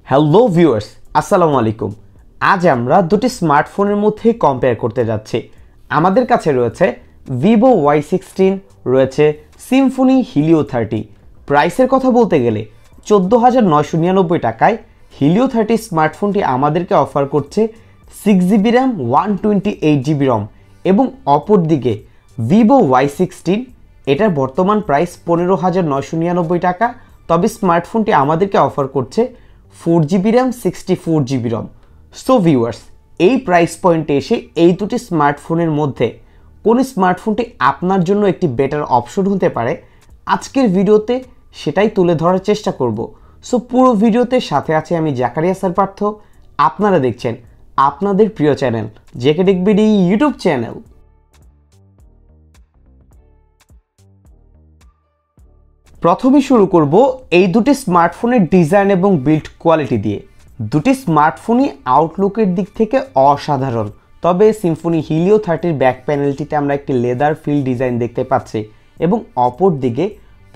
Hello viewers, আসসালামু আলাইকুম। আজ আমরা দুটি স্মার্টফোনের মধ্যে কম্পেয়ার করতে যাচ্ছি। আমাদের কাছে রয়েছে Vivo Y16, রয়েছে Symphony helio 30। প্রাইসের কথা বলতে গেলে 14,999 টাকায় helio 30 স্মার্টফোনটি আমাদেরকে অফার করছে 6GB RAM 128GB ROM এবং অপরদিকে Vivo Y16 এটার বর্তমান প্রাইস 15,999 টাকা, তবে স্মার্টফোনটি আমাদেরকে অফার করছে 4GB RAM 64GB ROM। So viewers, এই প্রাইস পয়েন্টে এসে এই দুটি স্মার্টফোনের মধ্যে কোন স্মার্টফোনটি আপনার জন্য একটি বেটার অপশন হতে পারে আজকের ভিডিওতে সেটাই তুলে ধরার চেষ্টা করব। সো পুরো ভিডিওতে সাথে আছে আমি জাকারিয়া স্যার পার্থ। আপনারা দেখছেন আপনাদের প্রিয় channel JK TechBD YouTube channel. প্রথমে শুরু করব এই দুটি স্মার্টফোনের ডিজাইন এবং বিল্ড কোয়ালিটি দিয়ে। দুটি স্মার্টফোনই আউটলুকের দিক থেকে অসাধারণ, তবে সিম্ফনি helio 30 ব্যাক প্যানেলটিতে আমরা একটি লেদার ফিল ডিজাইন দেখতে পাচ্ছি এবং অপর দিকে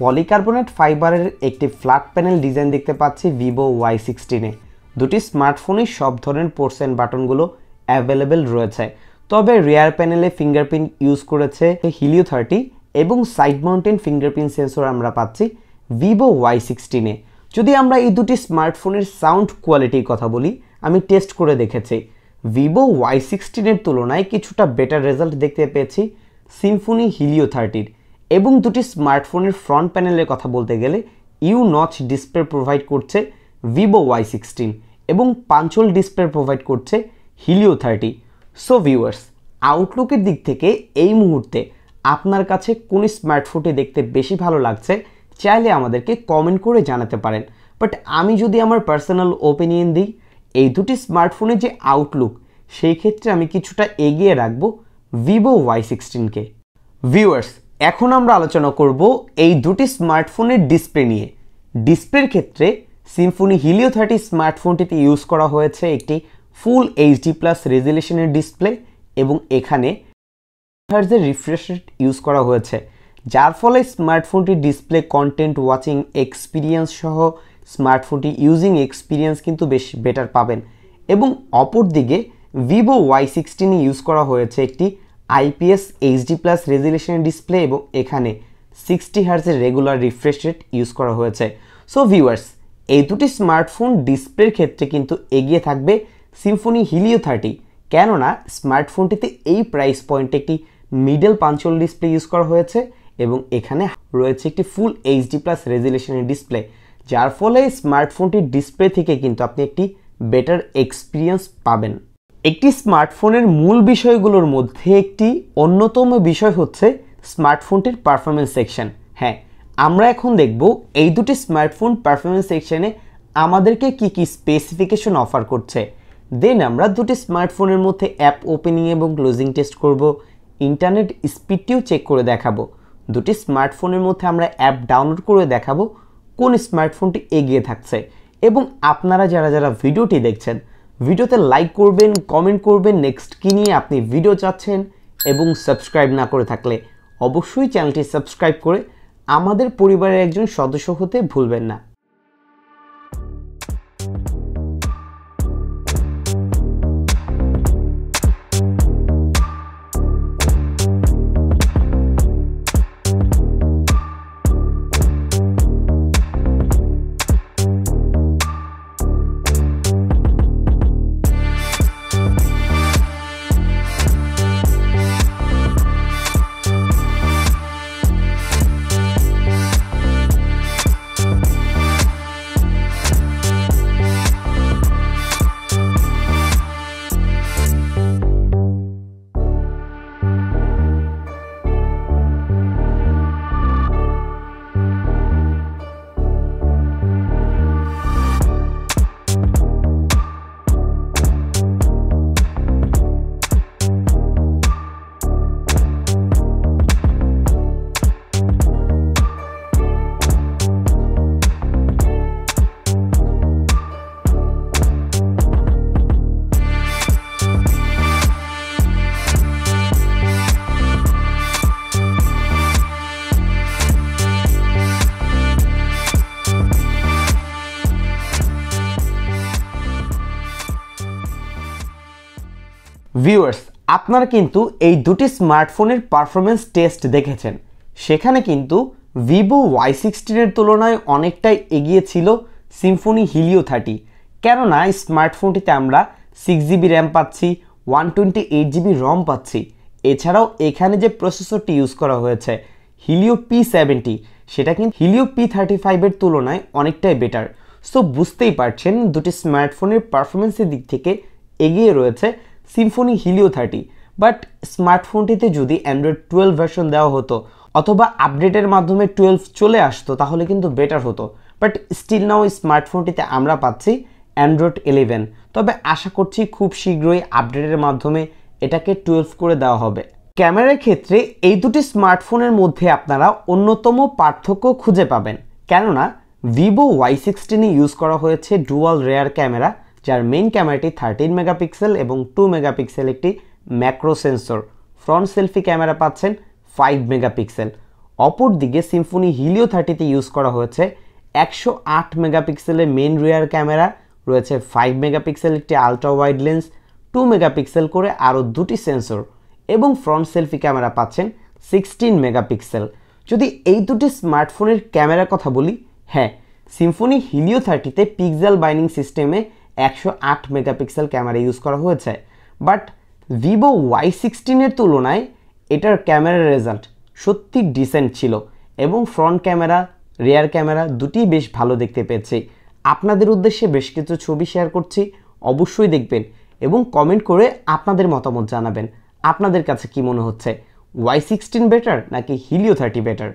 পলিকার্বনেট ফাইবারের একটি ফ্ল্যাট প্যানেল ডিজাইন দেখতে পাচ্ছি Vivo Y16-এ। দুটি স্মার্টফোনই সব ধরনের পোর্টস অ্যান্ড বাটনগুলো অ্যাভেলেবেল রয়েছে, তবে রিয়ার প্যানেলে ফিঙ্গারপ্রিন্ট ইউজ করেছে helio 30 এবং সাইড মাউন্টেন ফিঙ্গারপ্রিন্ট সেন্সর আমরা পাচ্ছি Vivo Y16-এ। যদি আমরা এই দুটি স্মার্টফোনের সাউন্ড কোয়ালিটির কথা বলি, আমি টেস্ট করে দেখেছি Vivo Y16-এর তুলনায় কিছুটা বেটার রেজাল্ট দেখতে পেয়েছি Symphony helio 30-র। এবং দুটি স্মার্টফোনের ফ্রন্ট প্যানেলের কথা বলতে গেলে ইউ নচ ডিসপ্লে প্রোভাইড করছে Vivo Y16 এবং পাঞ্চল ডিসপ্লে প্রোভাইড করছে helio 30। সো ভিউয়ার্স, আউটলুকের দিক থেকে এই মুহূর্তে আপনার কাছে কোন স্মার্টফোনটি দেখতে বেশি ভালো লাগছে চাইলে আমাদেরকে কমেন্ট করে জানাতে পারেন। বাট আমি যদি আমার পার্সোনাল ওপিনিয়ন দিই, এই দুটি স্মার্টফোনের যে আউটলুক সেই ক্ষেত্রে আমি কিছুটা এগিয়ে রাখবো Vivo Y16-কে। ভিউয়ার্স, এখন আমরা আলোচনা করব এই দুটি স্মার্টফোনের ডিসপ্লে নিয়ে। ডিসপ্লের ক্ষেত্রে Symphony helio 30 স্মার্টফোনটিতে ইউজ করা হয়েছে একটি ফুল HD+ রেজুলেশনের ডিসপ্লে এবং এখানে হার্জের রিফ্রেশ রেট ইউজ করা হয়েছে, যার ফলে স্মার্টফোনটির ডিসপ্লে কন্টেন্ট ওয়াচিং এক্সপিরিয়েন্স সহ স্মার্টফোনটি ইউজিং এক্সপিরিয়েন্স কিন্তু বেশ বেটার পাবেন। এবং অপরদিকে Vivo Y16-এ ইউজ করা হয়েছে একটি IPS HD+ রেজুলেশনের ডিসপ্লে এবং এখানে 60 হার্জের রেগুলার রিফ্রেশ রেট ইউজ করা হয়েছে। সো ভিউয়ার্স, এই দুটি স্মার্টফোন ডিসপ্লের ক্ষেত্রে কিন্তু এগিয়ে থাকবে Symphony helio 30, কেননা স্মার্টফোনটিতে এই প্রাইস পয়েন্টে একটি মিডল পাঞ্চল ডিসপ্লে ইউজ করা হয়েছে এবং এখানে রয়েছে একটি ফুল HD+ রেজুলেশনের ডিসপ্লে, যার ফলে স্মার্টফোনটির ডিসপ্লে থেকে কিন্তু আপনি একটি বেটার এক্সপিরিয়েন্স পাবেন। একটি স্মার্টফোনের মূল বিষয়গুলোর মধ্যে একটি অন্যতম বিষয় হচ্ছে স্মার্টফোনটির পারফরমেন্স সেকশন। হ্যাঁ, আমরা এখন দেখব এই দুটি স্মার্টফোন পারফরমেন্স সেকশনে আমাদেরকে কি কি স্পেসিফিকেশন অফার করছে। দেন আমরা দুটি স্মার্টফোনের মধ্যে অ্যাপ ওপেনিং এবং ক্লোজিং টেস্ট করব, ইন্টারনেট স্পিডটিও চেক করে দেখাবো। দুটি স্মার্টফোনের মধ্যে আমরা অ্যাপ ডাউনলোড করে দেখাবো কোন স্মার্টফোনটি এগিয়ে থাকছে। এবং আপনারা যারা যারা ভিডিওটি দেখছেন, ভিডিওতে লাইক করবেন, কমেন্ট করবেন নেক্সট কী নিয়ে আপনি ভিডিও চাচ্ছেন, এবং সাবস্ক্রাইব না করে থাকলে অবশ্যই চ্যানেলটি সাবস্ক্রাইব করে আমাদের পরিবারের একজন সদস্য হতে ভুলবেন না। ভিউয়ার্স, আপনারা কিন্তু এই দুটি স্মার্টফোনের পারফরমেন্স টেস্ট দেখেছেন। সেখানে কিন্তু ভিভো Y16 এর তুলনায় অনেকটাই এগিয়ে ছিল সিম্ফনি হিলিও 30। কেননা স্মার্টফোনটিতে আমরা 6GB র্যাম পাচ্ছি, 128GB রম পাচ্ছি। এছাড়াও এখানে যে প্রসেসরটি ইউজ করা হয়েছে helio P70, সেটা কিন্তু helio P35 এর তুলনায় অনেকটাই বেটার। সো বুঝতেই পারছেন দুটি স্মার্টফোনের পারফরমেন্সের দিক থেকে এগিয়ে রয়েছে সিম্ফনি হিলিও 30। বাট স্মার্টফোনটিতে যদি অ্যান্ড্রয়েড 12 ভার্সন দেওয়া হতো অথবা আপডেটের মাধ্যমে 12 চলে আসতো তাহলে কিন্তু বেটার হতো। বাট স্টিল নাও স্মার্টফোনটিতে আমরা পাচ্ছি অ্যান্ড্রয়েড 11। তবে আশা করছি খুব শীঘ্রই আপডেটের মাধ্যমে এটাকে 12 করে দেওয়া হবে। ক্যামেরার ক্ষেত্রে এই দুটি স্মার্টফোনের মধ্যে আপনারা অন্যতম পার্থক্য খুঁজে পাবেন, কেননা ভিভো Y16 ইউজ করা হয়েছে ডুয়াল রেয়ার ক্যামেরা, যার মেইন ক্যামেরাটি 13 মেগাপিক্সেল এবং 2 মেগাপিক্সেল একটি macro sensor. Front selfie camera পাচ্ছেন 5 মেগাপিক্সেল। অপরদিকে সিম্ফনি হিলিও 30তে ইউজ করা হয়েছে 108 মেগাপিক্সেলের মেইন রিয়ার ক্যামেরা, রয়েছে 5 মেগাপিক্সেল একটি আলট্রা ওয়াইড লেন্স, 2 মেগাপিক্সেল করে আরও দুটি সেন্সর এবং ফ্রন্ট সেলফি ক্যামেরা পাচ্ছেন 16 মেগাপিক্সেল। যদি এই দুটি স্মার্টফোনের ক্যামেরার কথা বলি, হ্যাঁ, সিম্ফনি হিলিও 30তে পিক্সেল বাইন্ডিং সিস্টেমে 108 মেগাপিক্সেল ক্যামেরা ইউজ করা হয়েছে। বাট ভিভো Y16 এর তুলনায় এটার ক্যামেরার রেজাল্ট সত্যি ডিসেন্ট ছিল এবং ফ্রন্ট ক্যামেরা রিয়ার ক্যামেরা দুটিই বেশ ভালো দেখতে পেয়েছি। আপনাদের উদ্দেশ্যে বেশ কিছু ছবি শেয়ার করছি, অবশ্যই দেখবেন এবং কমেন্ট করে আপনাদের মতামত জানাবেন। আপনাদের কাছে কি মনে হচ্ছে, Y16 বেটার নাকি হিলিও 30 বেটার?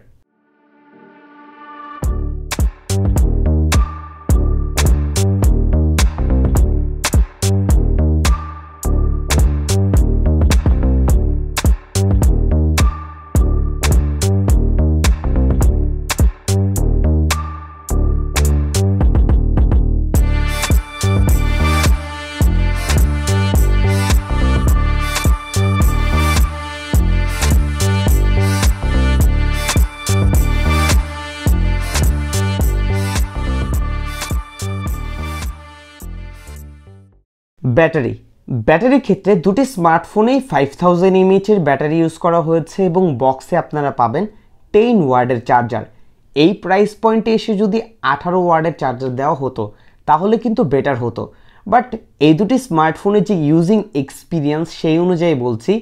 ব্যাটারির ক্ষেত্রে দুটি স্মার্টফোনেই 5000 mAh এর ব্যাটারি ইউজ করা হয়েছে এবং বক্সে আপনারা পাবেন 10 ওয়াটের চার্জার। এই প্রাইস পয়েন্টে এসে যদি 18 ওয়াটের চার্জার দেওয়া হতো তাহলে কিন্তু বেটার হতো। বাট এই দুটি স্মার্টফোনের যে ইউজিং এক্সপিরিয়েন্স সেই অনুযায়ী বলছি,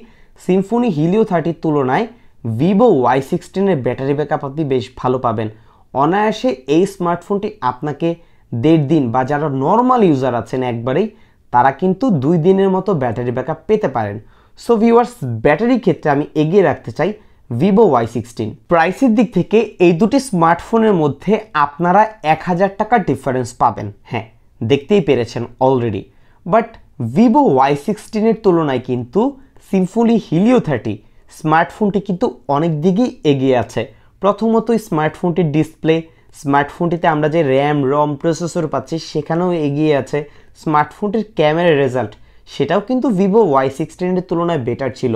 সিম্ফনি হিলিও 30 তুলনায় ভিভো Y16 এর ব্যাটারি ব্যাকআপ আপনি বেশ ভালো পাবেন। অনায়াসে এই স্মার্টফোনটি আপনাকে 1.5 দিন বা যারা নর্মাল ইউজার আছেন একবারেই, তারা কিন্তু 2 দিনের মতো ব্যাটারি ব্যাকআপ পেতে পারেন। সো ভিউয়ার্স, ব্যাটারির ক্ষেত্রে আমি এগিয়ে রাখতে চাই ভিভো Y16। প্রাইসের দিক থেকে এই দুটি স্মার্টফোনের মধ্যে আপনারা 1000 টাকার ডিফারেন্স পাবেন। হ্যাঁ, দেখতেই পেরেছেন অলরেডি। বাট ভিভো Y16 এর তুলনায় কিন্তু সিম্ফনি হিলিও 30 স্মার্টফোনটি কিন্তু অনেক দিকেই এগিয়ে আছে। প্রথমত স্মার্টফোনটির ডিসপ্লে, স্মার্টফোনটিতে আমরা যে র্যাম রম প্রসেসর পাচ্ছি সেখানেও এগিয়ে আছে। স্মার্টফোনটির ক্যামেরার রেজাল্ট সেটাও কিন্তু ভিভো Y16 এর তুলনায় বেটার ছিল,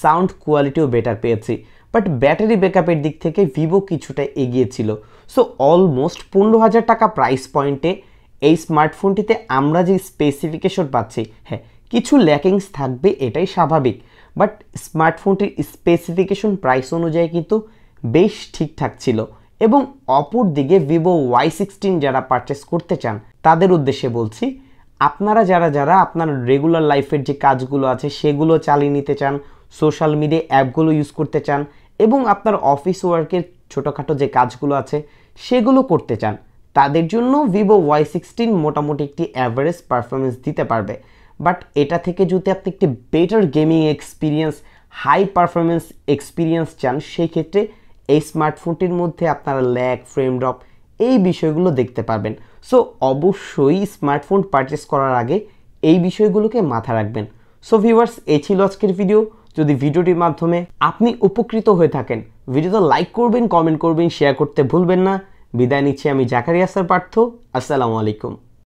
সাউন্ড কোয়ালিটিও বেটার পেয়েছি। বাট ব্যাটারি ব্যাকআপের দিক থেকে ভিভো কিছুটা এগিয়ে ছিল। সো অলমোস্ট 15,000 টাকা প্রাইস পয়েন্টে এই স্মার্টফোনটিতে আমরা যে স্পেসিফিকেশন পাচ্ছি, হ্যাঁ কিছু ল্যাকিংস থাকবে, এটাই স্বাভাবিক। বাট স্মার্টফোনটির স্পেসিফিকেশন প্রাইস অনুযায়ী কিন্তু বেশ ঠিকঠাক ছিল। এবং অপর দিকে ভিভো Y16 যারা পারচেস করতে চান তাদের উদ্দেশ্যে বলছি, আপনারা যারা আপনার রেগুলার লাইফের যে কাজগুলো আছে সেগুলো চালিয়ে নিতে চান, সোশ্যাল মিডিয়া অ্যাপগুলো ইউজ করতে চান এবং আপনার অফিস ওয়ার্কের ছোটোখাটো যে কাজগুলো আছে সেগুলো করতে চান, তাদের জন্য ভিভো Y16 মোটামুটি একটি অ্যাভারেজ পারফরমেন্স দিতে পারবে। বাট এটা থেকে যদি আপনি একটি better gaming experience, high performance experience চান, সেই ক্ষেত্রে এই স্মার্টফোনটির মধ্যে আপনারা ল্যাগ, ফ্রেম ড্রপ এই বিষয়গুলো দেখতে পারবেন। সো অবশ্যই স্মার্টফোন পারচেস করার আগে এই বিষয়গুলোকে মাথায় রাখবেন। সো ভিউয়ার্স, এই ছিল আজকের ভিডিও। যদি ভিডিওটির মাধ্যমে আপনি উপকৃত হয়ে থাকেন, ভিডিওতে লাইক করবেন, কমেন্ট করবেন, শেয়ার করতে ভুলবেন না। বিদায় নিচ্ছি আমি জাকারিয়া স্যার পার্থ। আসসালামু আলাইকুম।